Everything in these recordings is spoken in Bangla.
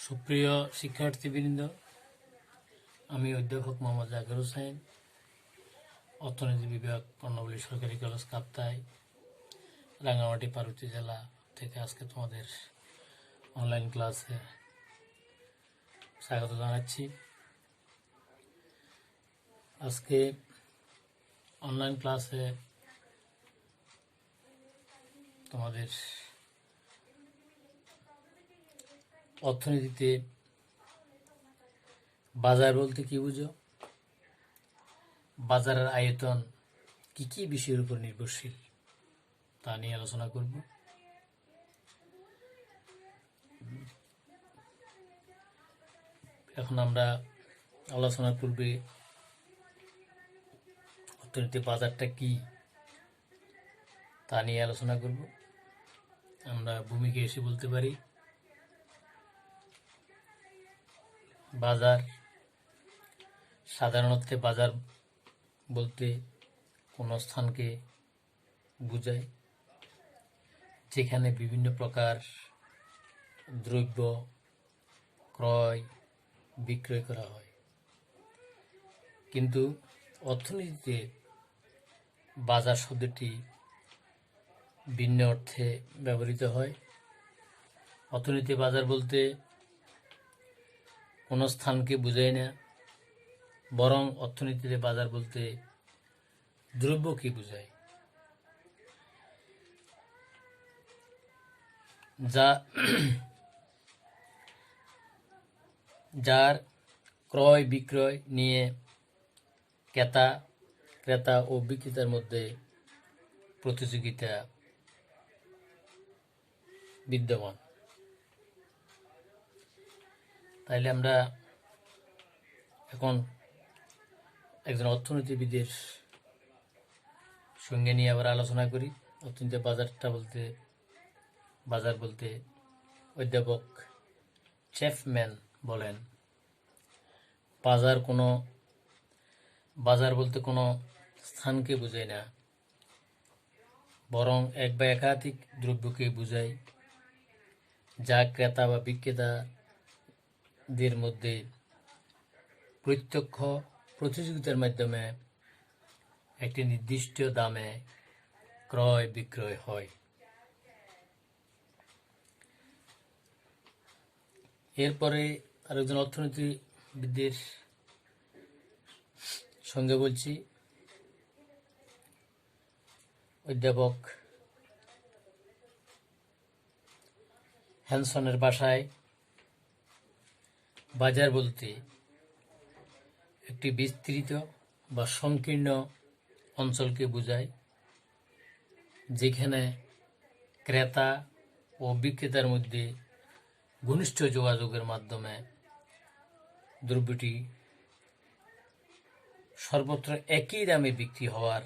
সুপ্রিয় শিক্ষার্থীবৃন্দ, আমি অধ্যাপক মোহাম্মদ জাকির হোসেন, অর্থনীতি বিভাগ কর্ণফুলী সরকারি কলেজ কাপ্তাই, রাঙ্গামাটি পার্বতী জেলা থেকে আজকে তোমাদের অনলাইন ক্লাসে স্বাগত জানাচ্ছি। আজকে অনলাইন ক্লাসে তোমাদের অর্থনীতিতে বাজার বলতে কি বুঝো, বাজারের আয়তন কি কি বিষয়ের উপর নির্ভরশীল তা নিয়ে আলোচনা করব। এখন আমরা আলোচনার পূর্বে অর্থনীতি বাজারটা কি তা নিয়ে আলোচনা করব। আমরা ভূমিকা এসে বলতে পারি, বাজার সাধারণত বাজার বলতে কোনো স্থানকে বোঝায় যেখানে বিভিন্ন প্রকার দ্রব্য ক্রয় বিক্রয় করা হয়। কিন্তু অর্থনীতিতে বাজার শব্দটি ভিন্ন অর্থে ব্যবহৃত হয়। অর্থনীতি বাজার বলতে কোনো স্থানকে বোঝায় না, বরং অর্থনীতিতে বাজার বলতে দ্রব্যকে বোঝায়, যার ক্রয় বিক্রয় নিয়ে ক্রেতা ও বিক্রেতার মধ্যে প্রতিযোগিতা বিদ্যমান। তাইলে আমরা এখন একজন অর্থনীতিবিদের সঙ্গে নিয়ে আবার আলোচনা করি। অর্থনীতি বাজার বলতে অধ্যাপক চ্যাপম্যান বলেন, বাজার বলতে কোনো স্থানকে বোঝায় না, বরং এক বা একাধিক দ্রব্যকে বোঝায় যা ক্রেতা বা বিক্রেতাদের মধ্যে প্রত্যক্ষ প্রতিযোগিতার মাধ্যমে একটি নির্দিষ্ট দামে ক্রয় বিক্রয় হয়। এরপরে আরেকজন অর্থনীতিবিদের সঙ্গে বলছি, অধ্যাপক হ্যানসনের ভাষায় বাজার বলতে একটি বিস্তৃত বা সংকীর্ণ অঞ্চলকে বোঝায় যেখানে ক্রেতা ও বিক্রেতার মধ্যে ঘনিষ্ঠ যোগাযোগের মাধ্যমে দ্রব্যটি সর্বত্র একই দামে বিক্রি হওয়ার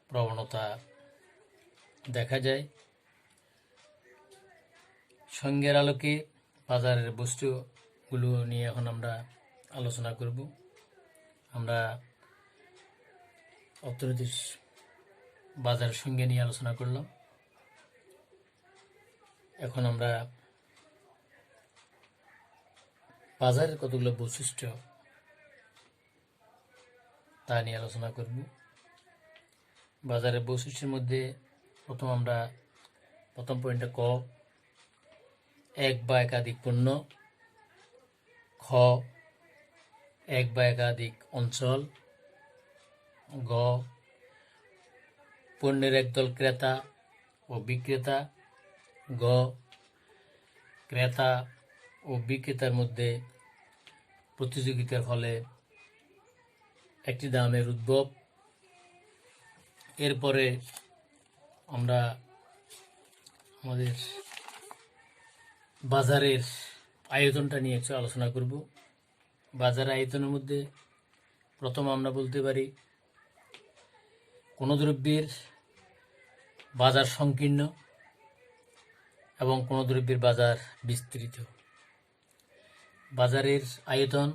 প্রবণতা দেখা যায়। সঙ্গের আলোকে বাজারের বস্তুগুলো নিয়ে এখন আমরা আলোচনা করব। আমরা অর্থনীতির বাজারের সঙ্গে নিয়ে আলোচনা করলাম। এখন আমরা বাজারের কতগুলো বৈশিষ্ট্য তা নিয়ে আলোচনা করব। বাজারের বৈশিষ্ট্যের মধ্যে প্রথম পয়েন্টে ক, এক বা একাধিক পণ্য, খ, এক বা একাধিক অঞ্চল, গ, পণ্যের একদল ক্রেতা ও বিক্রেতা, গ, ক্রেতা ও বিক্রেতার মধ্যে প্রতিযোগিতার ফলে একটি দামের উদ্ভব। এরপরে আমরা আমাদের বাজারের আয়তনটা নিয়ে একটু আলোচনা করব। বাজারের আয়তনের মধ্যে প্রথম আমরা বলতে পারি, কোনো দ্রব্যের বাজার সংকীর্ণ এবং কোনো দ্রব্যের বাজার বিস্তৃত। বাজারের আয়তন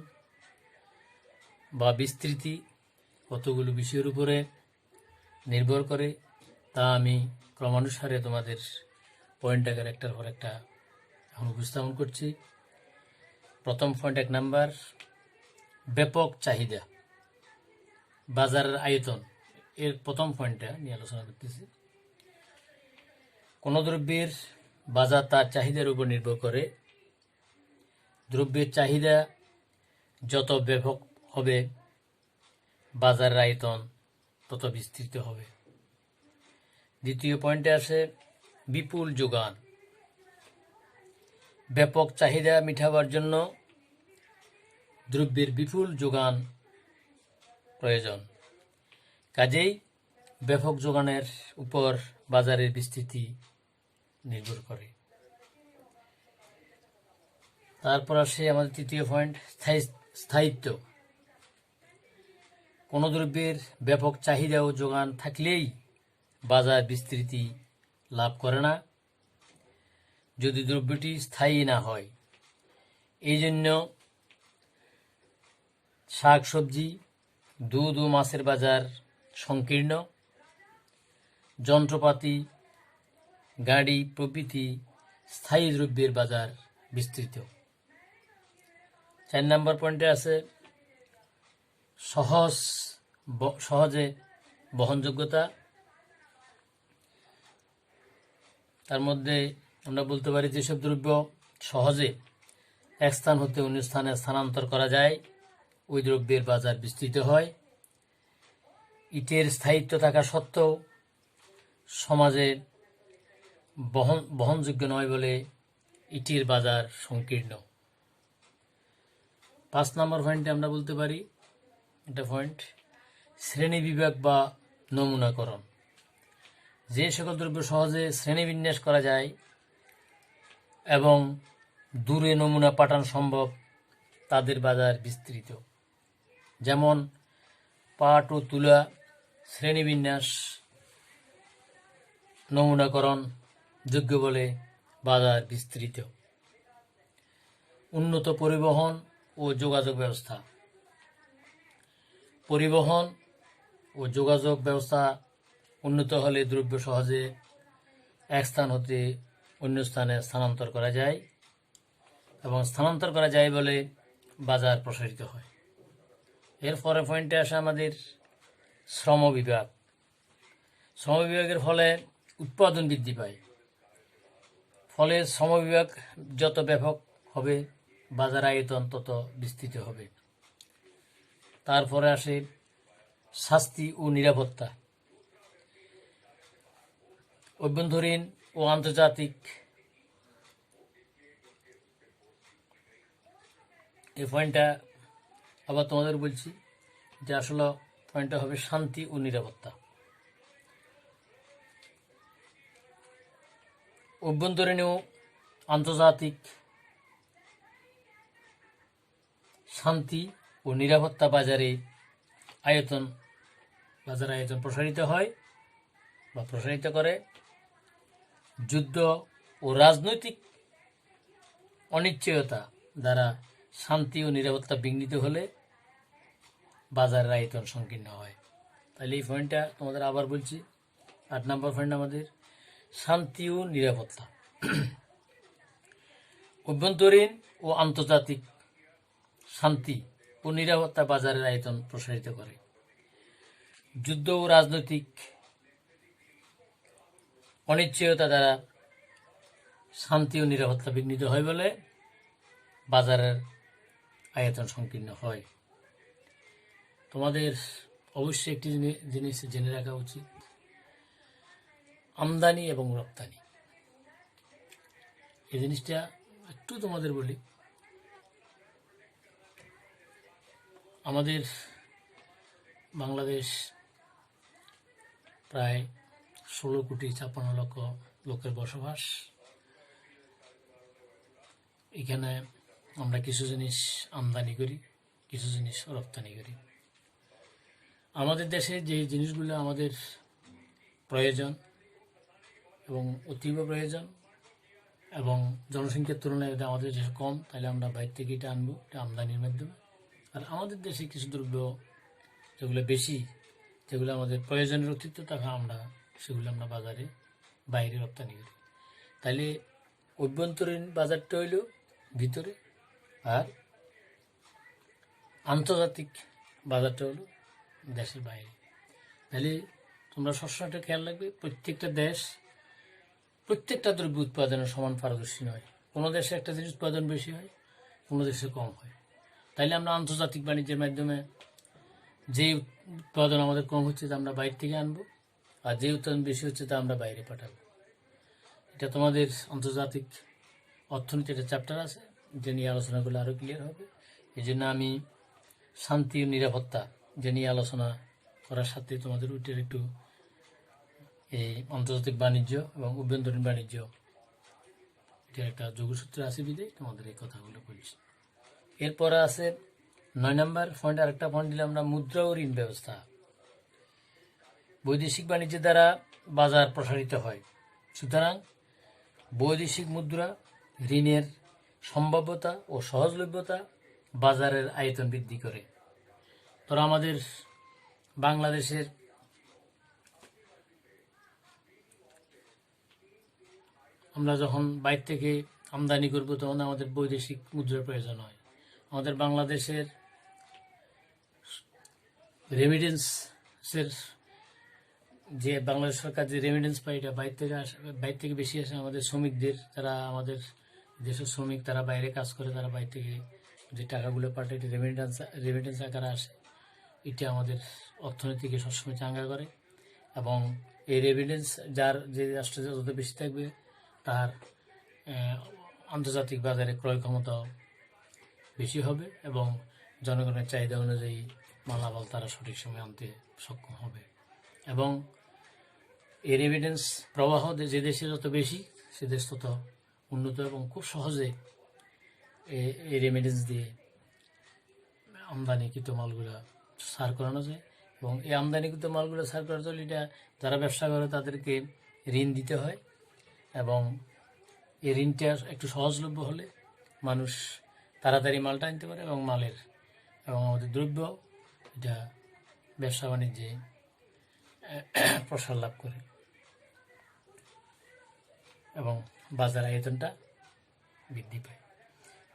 বা বিস্তৃতি কতগুলো বিষয়ের উপরে নির্ভর করে তা আমি ক্রমানুসারে তোমাদের পয়েন্ট আকারে একটার পর একটা এখন উপস্থাপন করছি। প্রথম পয়েন্ট 1 নাম্বার, ব্যাপক চাহিদা, বাজারের আয়তন। এর প্রথম পয়েন্টটা নিয়ে আলোচনা করতেছি। কোনো দ্রব্যের বাজার তার চাহিদার উপর নির্ভর করে। দ্রব্যের চাহিদা যত ব্যাপক হবে, বাজারের আয়তন তত বিস্তৃত হবে। দ্বিতীয় পয়েন্টে আসে বিপুল যোগান। ব্যাপক চাহিদা মেটাবার জন্য দ্রব্যের বিপুল যোগান প্রয়োজন। কাজেই ব্যাপক যোগানের উপর বাজারের বিস্তৃতি নির্ভর করে। তারপর আসে আমাদের তৃতীয় পয়েন্ট, স্থায়িত্ব। কোনো দ্রব্যের ব্যাপক চাহিদা ও যোগান থাকলেই বাজার বিস্তৃতি লাভ করে না, যদি দ্রব্যটি স্থায়ী না হয়। এই জন্য শাক সবজি, দুধ ও মাছের বাজার সংকীর্ণ, যন্ত্রপাতি, গাড়ি প্রভৃতি স্থায়ী দ্রব্যের বাজার বিস্তৃত। 4 নম্বর পয়েন্টে আছে সহজে বহনযোগ্যতা। তার মধ্যে আমরা বলতে পারি যেসব দ্রব্য সহজে এক স্থান হতে অন্য স্থানে স্থানান্তর করা যায়, ওই দ্রব্যের বাজার বিস্তৃত হয়। ইটের স্থায়িত্ব থাকা সত্ত্বেও সমাজে বহনযোগ্য নয় বলে ইটের বাজার সংকীর্ণ। 5 নম্বর পয়েন্টে আমরা বলতে পারি, এটা পয়েন্ট, শ্রেণী বিভাগ বা নমুনাকরণ। যে সকল দ্রব্য সহজে শ্রেণীবিন্যাস করা যায় এবং দূরে নমুনা পাঠানো সম্ভব, তাদের বাজার বিস্তৃত। যেমন পাট ও তুলা শ্রেণীবিন্যাস নমুনাকরণ যোগ্য বলে বাজার বিস্তৃত। উন্নত পরিবহন ও যোগাযোগ ব্যবস্থা। পরিবহন ও যোগাযোগ ব্যবস্থা উন্নত হলে দ্রব্য সহজে এক স্থান হতে অন্য স্থানে স্থানান্তর করা যায় এবং স্থানান্তর করা যায় বলে বাজার প্রসারিত হয়। এর পরে পয়েন্টে আসে আমাদের শ্রম বিভাগ। শ্রম বিভাগের ফলে উৎপাদন বৃদ্ধি পায়, ফলে শ্রম বিভাগ যত ব্যাপক হবে, বাজার আয়তন তত বিস্তৃত হবে। তারপরে আসে শাস্তি ও নিরাপত্তা। অভ্যন্তরীণ ও আন্তর্জাতিক, এই পয়েন্টটা আবার তোমাদের বলছি যে আসলে পয়েন্টটা হবে শান্তি ও নিরাপত্তা। অভ্যন্তরীণ ও আন্তর্জাতিক শান্তি ও নিরাপত্তা বাজার আয়তন প্রসারিত হয় বা প্রসারিত করে। যুদ্ধ ও রাজনৈতিক অনিশ্চয়তা দ্বারা শান্তি ও নিরাপত্তা বিঘ্নিত হলে বাজারের আয়তন সংকীর্ণ হয়। তাহলে এই পয়েন্টটা তোমাদের আবার বলছি। 8 নম্বর পয়েন্ট আমাদের শান্তি ও নিরাপত্তা। অভ্যন্তরীণ ও আন্তর্জাতিক শান্তি ও নিরাপত্তা বাজারের আয়তন প্রসারিত করে। যুদ্ধ ও রাজনৈতিক অনিশ্চয়তা দ্বারা শান্তি ও নিরাপত্তা বিঘ্নিত হয় বলে বাজারের আয়তন সংকীর্ণ হয়। তোমাদের অবশ্যই একটি জিনিস জেনে রাখা উচিত, আমদানি এবং রপ্তানি। এই জিনিসটা একটু তোমাদের বলি। আমাদের বাংলাদেশ প্রায় 16,56,00,000 লোকের বসবাস। এখানে আমরা কিছু জিনিস আমদানি করি, কিছু জিনিস রপ্তানি করি। আমাদের দেশে যে জিনিসগুলো আমাদের প্রয়োজন এবং অতীব প্রয়োজন এবং জনসংখ্যার তুলনায় এটা আমাদের দেশে কম, তাহলে আমরা বাইরে থেকে এটা আনবো, এটা আমদানির মাধ্যমে। আর আমাদের দেশে কিছু দ্রব্য যেগুলো বেশি, যেগুলো আমাদের প্রয়োজনের অতিরিক্ত টাকা, সেগুলো আমরা বাজারে বাইরে রপ্তানি করি। তাহলে অভ্যন্তরীণ বাজারটা হইল ভিতরে, আর আন্তর্জাতিক বাজারটা হলো দেশের বাইরে। তাহলে তোমরা সবসময় একটা খেয়াল রাখবে, প্রত্যেকটা দেশ প্রত্যেকটা দ্রব্য উৎপাদনে সমান পারদর্শী নয়। কোনো দেশে একটা জিনিস উৎপাদন বেশি হয়, কোনো দেশে কম হয়। তাইলে আমরা আন্তর্জাতিক বাণিজ্যের মাধ্যমে যে উৎপাদন আমাদের কম হচ্ছে তা আমরা বাইরে থেকে আনবো, আর যে উৎপাদন বেশি হচ্ছে তা আমরা বাইরে পাঠাবো। এটা তোমাদের আন্তর্জাতিক অর্থনীতি একটা চ্যাপ্টার আছে, যে নিয়ে আলোচনা করলে আরও ক্লিয়ার হবে। এই জন্য আমি শান্তি ও নিরাপত্তা যে নিয়ে আলোচনা করার সাথে তোমাদের ওইটার একটু এই আন্তর্জাতিক বাণিজ্য এবং অভ্যন্তরীণ বাণিজ্য এটা একটা যোগসূত্র আছে বিদায় তোমাদের এই কথাগুলো বলছি। এরপরে আছে 9 নম্বর পয়েন্ট, আরেকটা পয়েন্ট দিলাম আমরা, মুদ্রা ও ঋণ ব্যবস্থা। বৈদেশিক বাণিজ্যের দ্বারা বাজার প্রসারিত হয়, সুতরাং বৈদেশিক মুদ্রা, ঋণের সম্ভাব্যতা ও সহজলভ্যতা বাজারের আয়তন বৃদ্ধি করে। তোরা আমাদের বাংলাদেশের আমরা যখন বাইরে থেকে আমদানি করব তখন আমাদের বৈদেশিক মুদ্রার প্রয়োজন হয়। আমাদের বাংলাদেশের রেমিটেন্সের যে বাংলাদেশ সরকার যে রেমিটেন্স পায়, এটা বাইরে থেকে বেশি আসে আমাদের শ্রমিকদের, যারা আমাদের দেশের শ্রমিক, তারা বাইরে কাজ করে, তারা বাইরে থেকে যে টাকাগুলো পাঠায়, এটা রেমিটেন্স আকারে আসে। এটা আমাদের অর্থনীতিকে সবসময় চাঙ্গা করে, এবং এই রেমিটেন্স যার যে রাষ্ট্রে যত বেশি থাকবে তার আন্তর্জাতিক বাজারে ক্রয় ক্ষমতাও বেশি হবে, এবং জনগণের চাহিদা অনুযায়ী মালামাল তারা সঠিক সময় আনতে সক্ষম হবে। এবং এই রেমিটেন্স প্রবাহ যে দেশে যত বেশি, সে দেশ তত উন্নত, এবং খুব সহজে এই রেমিটেন্স দিয়ে আমদানিকৃত মালগুলো সার করানো যায়। এবং এই আমদানিকৃত মালগুলো সার করার জন্য এটা যারা ব্যবসা করে তাদেরকে ঋণ দিতে হয়, এবং এই ঋণটা একটু সহজলভ্য হলে মানুষ তাড়াতাড়ি মালটা আনতে পারে, এবং এবং আমাদের দ্রব্য এটা ব্যবসা বাণিজ্যে প্রসার লাভ করে, এবং বাজার আয়তনটা বৃদ্ধি পায়।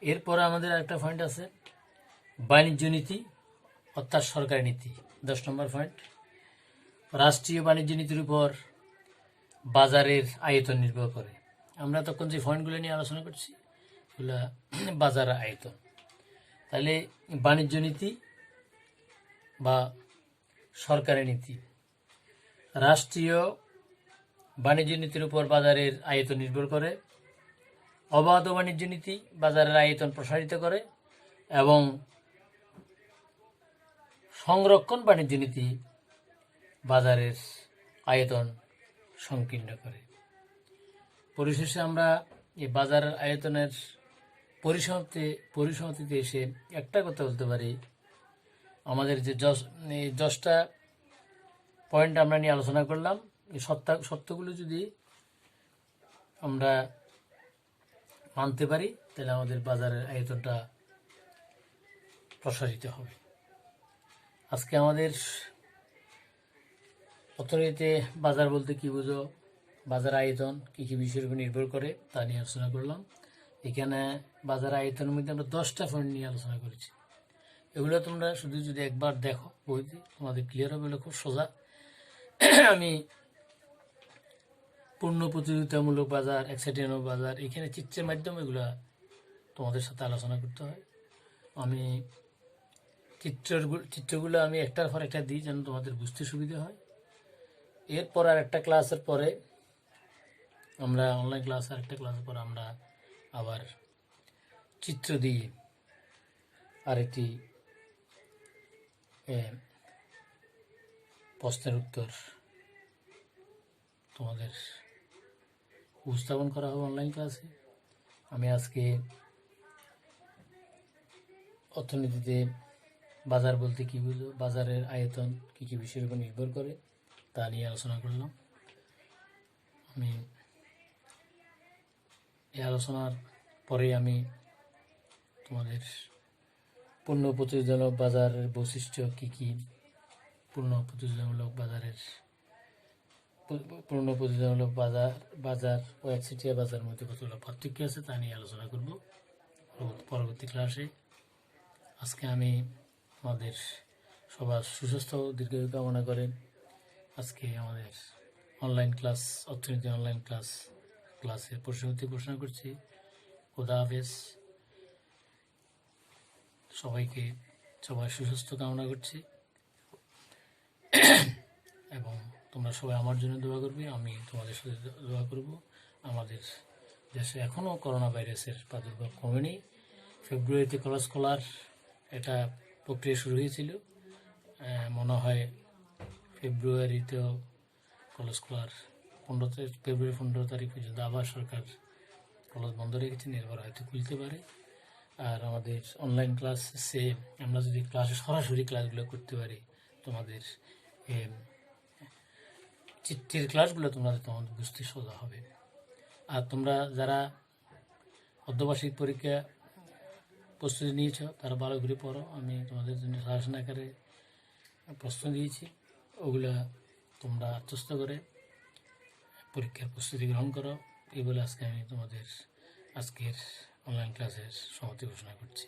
এরপরে আমাদের একটা পয়েন্ট আছে, বাণিজ্য নীতি অর্থাৎ সরকারি নীতি। 10 নম্বর পয়েন্ট, রাষ্ট্রীয় বাণিজ্য নীতির উপর বাজারের আয়তন নির্ভর করে। আমরা তখন যে পয়েন্টগুলো নিয়ে আলোচনা করছি এগুলো বাজার আয়তন। তাহলে বাণিজ্য নীতি বা সরকারি নীতি, রাষ্ট্রীয় বাণিজ্য নীতির উপর বাজারের আয়তন নির্ভর করে। অবাধ বাণিজ্য নীতি বাজারের আয়তন প্রসারিত করে, এবং সংরক্ষণ বাণিজ্য নীতি বাজারের আয়তন সংকীর্ণ করে। পরিশেষে আমরা এই বাজারের আয়তনের পরিসমাপ্তিতে এসে একটা কথা বলতে পারি, আমাদের যে 10টা পয়েন্ট আমরা নিয়ে আলোচনা করলাম, এই সত্যগুলো যদি আমরা মানতে পারি তাহলে আমাদের বাজারের আয়তনটা প্রসারিত হবে। আজকে আমাদের অর্থনীতিতে বাজার বলতে কি বুঝো, বাজার আয়তন কী কী বিষয়ের উপর নির্ভর করে তা নিয়ে আলোচনা করলাম। এখানে বাজার আয়তনের মধ্যে আমরা 10টা পয়েন্ট নিয়ে আলোচনা করেছি। এগুলো তোমরা শুধু যদি একবার দেখো বইতে তোমাদের ক্লিয়ার হবে, এগুলো খুব সোজা। আমি পূর্ণ প্রতিযোগিতামূলক বাজার, এক্সাইটেড বাজার, এখানে চিত্রের মাধ্যমে এগুলো তোমাদের সাথে আলোচনা করতে হয়। আমি চিত্রগুলো আমি একটার পর একটা দিই যেন তোমাদের বুঝতে সুবিধা হয়। এরপর আর একটা ক্লাসের পরে আমরা অনলাইন ক্লাস, আর একটা ক্লাসের পর আমরা আবার চিত্র দিয়ে আরেকটি প্রশ্নের উত্তর তোমাদের উপস্থাপন করা হবে অনলাইন ক্লাসে। আমি আজকে অর্থনীতিতে বাজার বলতে কী বুঝো, বাজারের আয়তন কী কী বিষয়ের উপর নির্ভর করে তা নিয়ে আলোচনা করলাম। আমি এই আলোচনার পরে আমি তোমাদের পূর্ণ প্রতিযোগিতামূলক বাজারের বৈশিষ্ট্য কী কী, পূর্ণ প্রতিযোগিতামূলক বাজারের পুরনো প্রতিযোগিতামূলক বাজার ও একচেটিয়া বাজারের মধ্যে কতগুলো পার্থক্য আছে তা নিয়ে আলোচনা করব পরবর্তী ক্লাসে। আজকে আমি আমাদের সবার সুস্বাস্থ্য ও দীর্ঘায়ু কামনা করে আজকে আমাদের অনলাইন ক্লাস, অর্থনীতি অনলাইন ক্লাসের পরিসমাপ্তি ঘোষণা করছি। খোদা হাফেজ। সবাই সুস্বাস্থ্য কামনা করছি এবং তোমরা সবাই আমার জন্য দোয়া করবে, আমি তোমাদের সাথে দোয়া করব। আমাদের দেশে এখনও করোনা ভাইরাসের প্রাদুর্ভাব কমেনি। ফেব্রুয়ারিতে কলেজ খোলার এটা প্রক্রিয়া শুরু হয়েছিল, মনে হয় ফেব্রুয়ারিতেও কলেজ খোলার ফেব্রুয়ারি 15 তারিখ পর্যন্ত আবার সরকার কলেজ বন্ধ রেখেছেন, এরপর হয়তো খুলতে পারে। আর আমাদের অনলাইন ক্লাসে আমরা যদি সরাসরি ক্লাসগুলো করতে পারি, তোমাদের চিত্রের ক্লাসগুলো তোমাদের বুঝতে সোজা হবে। আর তোমরা যারা অর্ধবার্ষিক পরীক্ষা প্রস্তুতি নিয়েছ তারা ভালো করে পড়ো। আমি তোমাদের জন্য সাজেশন আকারে প্রশ্ন দিয়েছি, ওগুলা তোমরা আত্মস্থ করে পরীক্ষার প্রস্তুতি গ্রহণ করো। এই বলে আজকে আমি তোমাদের আজকের অনলাইন ক্লাসের সমাপ্তি ঘোষণা করছি।